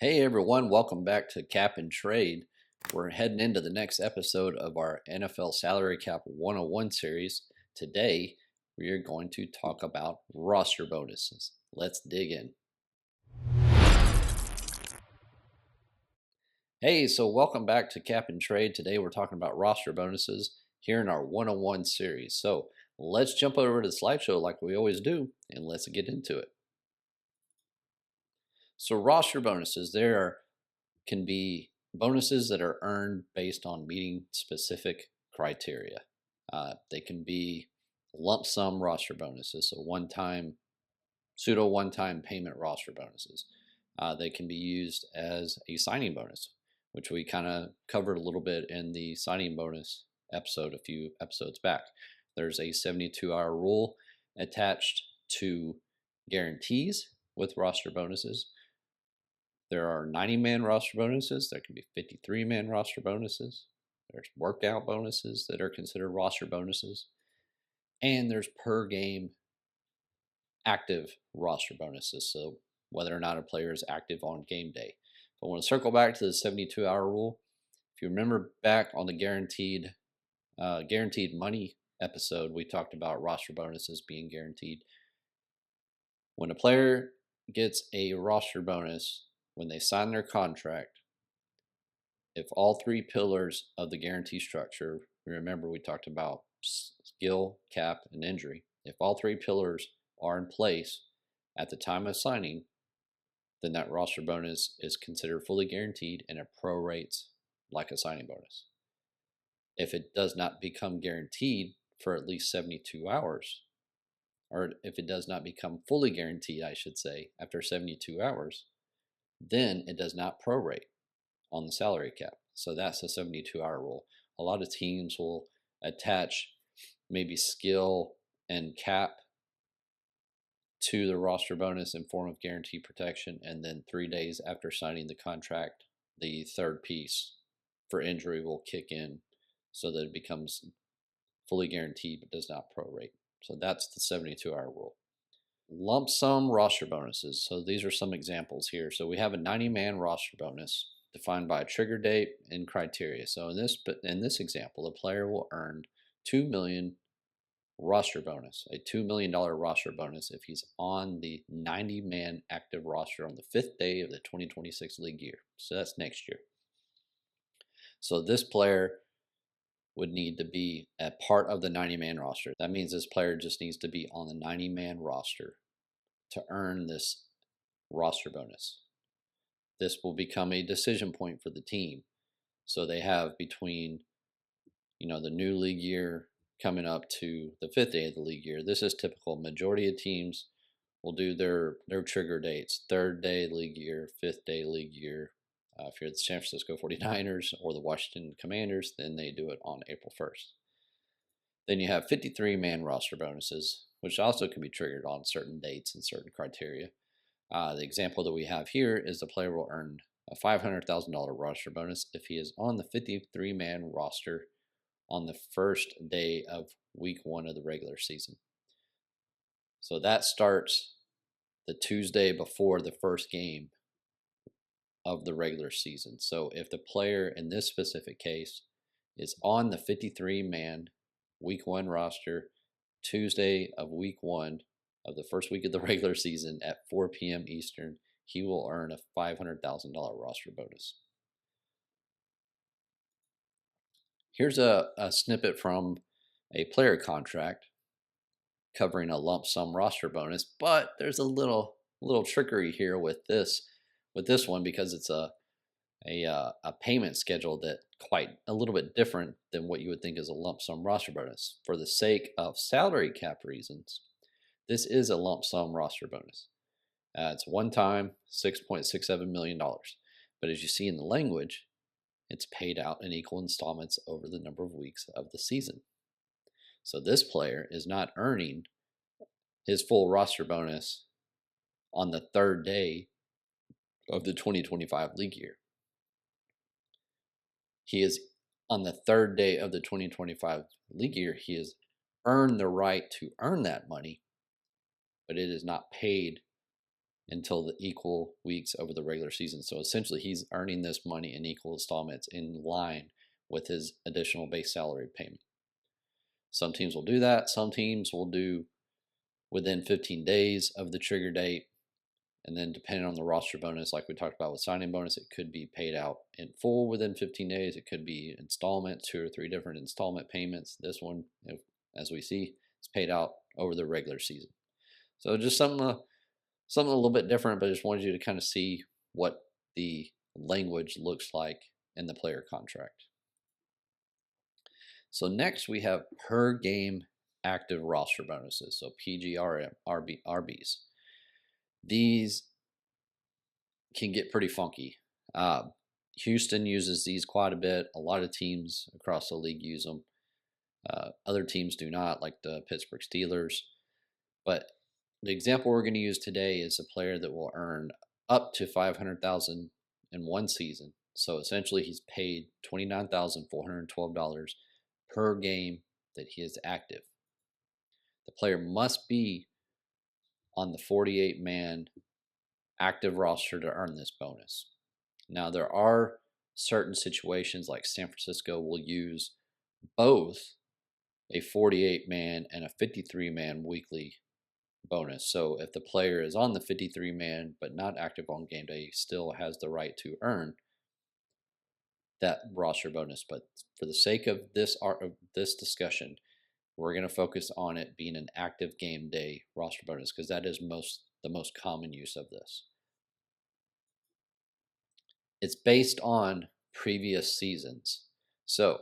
Hey everyone, welcome back to Cap and Trade. We're heading into the next episode of our NFL Salary Cap 101 series. Today, we are going to talk about roster bonuses. Let's dig in. Hey, so welcome back to Cap and Trade. Today, we're talking about roster bonuses here in our 101 series. So let's jump over to the slideshow like we always do, and let's get into it. So roster bonuses, can be bonuses that are earned based on meeting specific criteria. They can be lump sum roster bonuses, so pseudo one-time payment roster bonuses. They can be used as a signing bonus, which we kind of covered a little bit in the signing bonus episode a few episodes back. There's a 72-hour rule attached to guarantees with roster bonuses. There are 90-man roster bonuses. There can be 53-man roster bonuses. There's workout bonuses that are considered roster bonuses. And there's per game active roster bonuses. So whether or not a player is active on game day. But I want to circle back to the 72-hour rule. If you remember back on the guaranteed money episode, we talked about roster bonuses being guaranteed. When a player gets a roster bonus, when they sign their contract, if all three pillars of the guarantee structure, remember we talked about skill, cap, and injury, if all three pillars are in place at the time of signing, then that roster bonus is considered fully guaranteed and it prorates like a signing bonus. If it does not become guaranteed for at least 72 hours, or if it does not become fully guaranteed, I should say, after 72 hours, then it does not prorate on the salary cap. So that's the 72-hour rule. A lot of teams will attach maybe skill and cap to the roster bonus in form of guaranteed protection, and then 3 days after signing the contract, the third piece for injury will kick in so that it becomes fully guaranteed but does not prorate. So that's the 72-hour rule. Lump sum roster bonuses. So these are some examples here. So we have a 90-man roster bonus defined by a trigger date and criteria. So in this example, a player will earn $2 million roster bonus, a $2 million roster bonus if he's on the 90-man active roster on the 5th day of the 2026 league year. So that's next year. So this player would need to be a part of the 90-man roster. That means this player just needs to be on the 90-man roster to earn this roster bonus. This will become a decision point for the team. So they have between, the new league year coming up to the 5th day of the league year. This is typical. Majority of teams will do their trigger dates: 3rd day league year, 5th day league year. If you're the San Francisco 49ers or the Washington Commanders, then they do it on April 1st. Then you have 53-man roster bonuses, which also can be triggered on certain dates and certain criteria. The example that we have here is the player will earn a $500,000 roster bonus if he is on the 53-man roster on the first day of week 1 of the regular season. So that starts the Tuesday before the first game of the regular season. So if the player in this specific case is on the 53-man week 1 roster Tuesday of week 1 of the first week of the regular season at 4 p.m. Eastern, he will earn a $500,000 roster bonus. Here's a snippet from a player contract covering a lump sum roster bonus, but there's a little trickery here with this one because it's a payment schedule that quite a little bit different than what you would think is a lump sum roster bonus. For the sake of salary cap reasons, this is a lump sum roster bonus. It's one time, $6.67 million. But as you see in the language, it's paid out in equal installments over the number of weeks of the season. So this player is not earning his full roster bonus on the 3rd day of the 2025 league year. He is on the 3rd day of the 2025 league year. He has earned the right to earn that money, but it is not paid until the equal weeks over the regular season. So essentially, he's earning this money in equal installments in line with his additional base salary payment. Some teams will do that. Some teams will do within 15 days of the trigger date. And then depending on the roster bonus, like we talked about with signing bonus, it could be paid out in full within 15 days. It could be installments, 2 or 3 different installment payments. This one, as we see, is paid out over the regular season. So just something a little bit different, but I just wanted you to kind of see what the language looks like in the player contract. So next we have per game active roster bonuses, so RBs. These can get pretty funky. Houston uses these quite a bit. A lot of teams across the league use them. Other teams do not, like the Pittsburgh Steelers. But the example we're going to use today is a player that will earn up to $500,000 in one season. So essentially, he's paid $29,412 per game that he is active. The player must be on the 48-man active roster to earn this bonus. Now, there are certain situations like San Francisco will use both a 48-man and a 53-man weekly bonus. So if the player is on the 53-man but not active on game day, he still has the right to earn that roster bonus. But for the sake of this discussion, we're going to focus on it being an active game day roster bonus because that is the most common use of this. It's based on previous seasons. So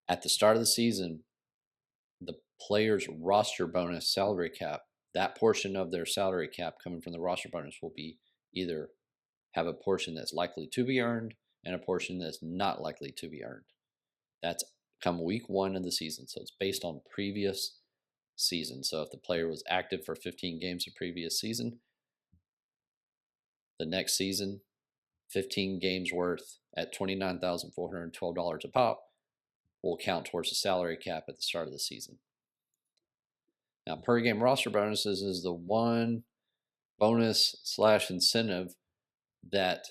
at the start of the season, the player's roster bonus salary cap, that portion of their salary cap coming from the roster bonus will be either have a portion that's likely to be earned and a portion that's not likely to be earned. That's come week 1 of the season. So it's based on previous season. So if the player was active for 15 games the previous season, the next season, 15 games worth at $29,412 a pop will count towards the salary cap at the start of the season. Now, per game roster bonuses is the one bonus / incentive that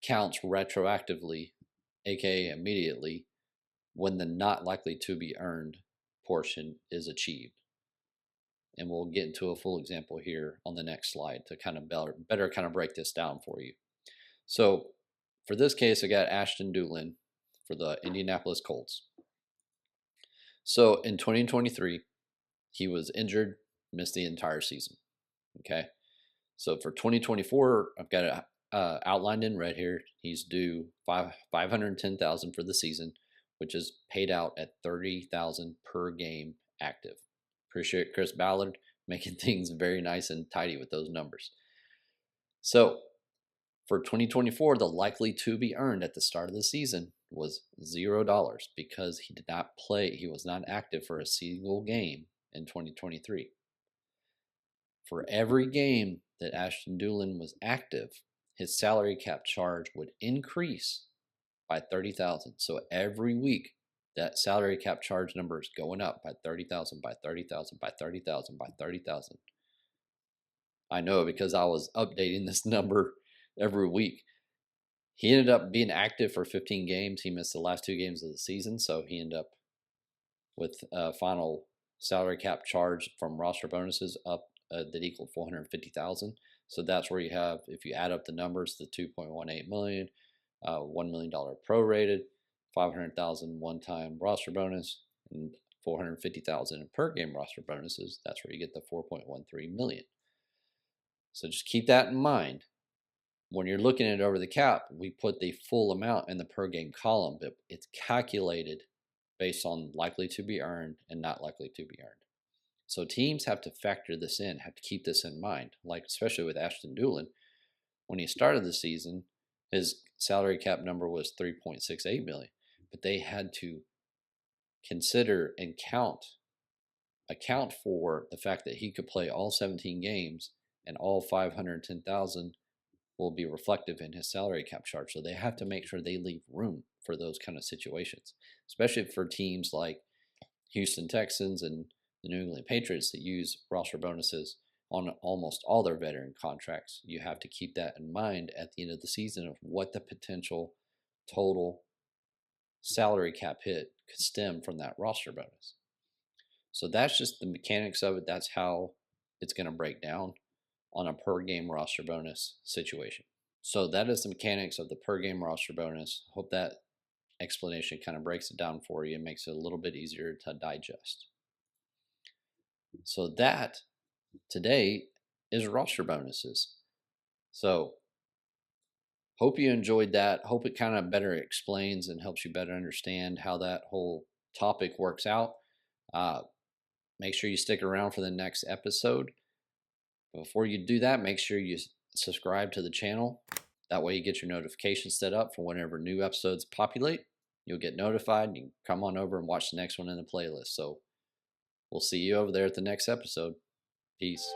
counts retroactively, aka immediately, when the not likely to be earned portion is achieved. And we'll get into a full example here on the next slide to kind of better kind of break this down for you. So for this case, I got Ashton Dulin for the Indianapolis Colts. So in 2023, he was injured, missed the entire season. Okay. So for 2024, I've got it outlined in red here. He's due $510,000 for the season, which is paid out at $30,000 per game active. Appreciate Chris Ballard making things very nice and tidy with those numbers. So for 2024, the likely to be earned at the start of the season was $0 because he did not play. He was not active for a single game in 2023. For every game that Ashton Dulin was active, his salary cap charge would increase by $30,000. So every week, that salary cap charge number is going up by $30,000, by $30,000, by $30,000, by $30,000. I know because I was updating this number every week. He ended up being active for 15 games. He missed the last 2 games of the season, so he ended up with a final salary cap charge from roster bonuses up that equaled $450,000. So that's where you have, if you add up the numbers, the $2.18 million, $1 million prorated, $500,000 one-time roster bonus, and $450,000 in per game roster bonuses. That's where you get the $4.13 million. So just keep that in mind. When you're looking at it over the cap, we put the full amount in the per game column, but it's calculated based on likely to be earned and not likely to be earned. So teams have to factor this in, have to keep this in mind, like especially with Ashton Dulin. When he started the season, his salary cap number was $3.68 million, but they had to consider and account for the fact that he could play all 17 games and all $510,000 will be reflective in his salary cap charge. So they have to make sure they leave room for those kind of situations, especially for teams like Houston Texans and the New England Patriots that use roster bonuses on almost all their veteran contracts. You have to keep that in mind at the end of the season of what the potential total salary cap hit could stem from that roster bonus. So that's just the mechanics of it. That's how it's going to break down on a per game roster bonus situation. So that is the mechanics of the per game roster bonus. Hope that explanation kind of breaks it down for you and makes it a little bit easier to digest. So that today is roster bonuses. So hope you enjoyed that. Hope it kind of better explains and helps you better understand how that whole topic works out. Make sure you stick around for the next episode. Before you do that, make sure you subscribe to the channel. That way you get your notifications set up for whenever new episodes populate. You'll get notified and you can come on over and watch the next one in the playlist. So we'll see you over there at the next episode. Peace.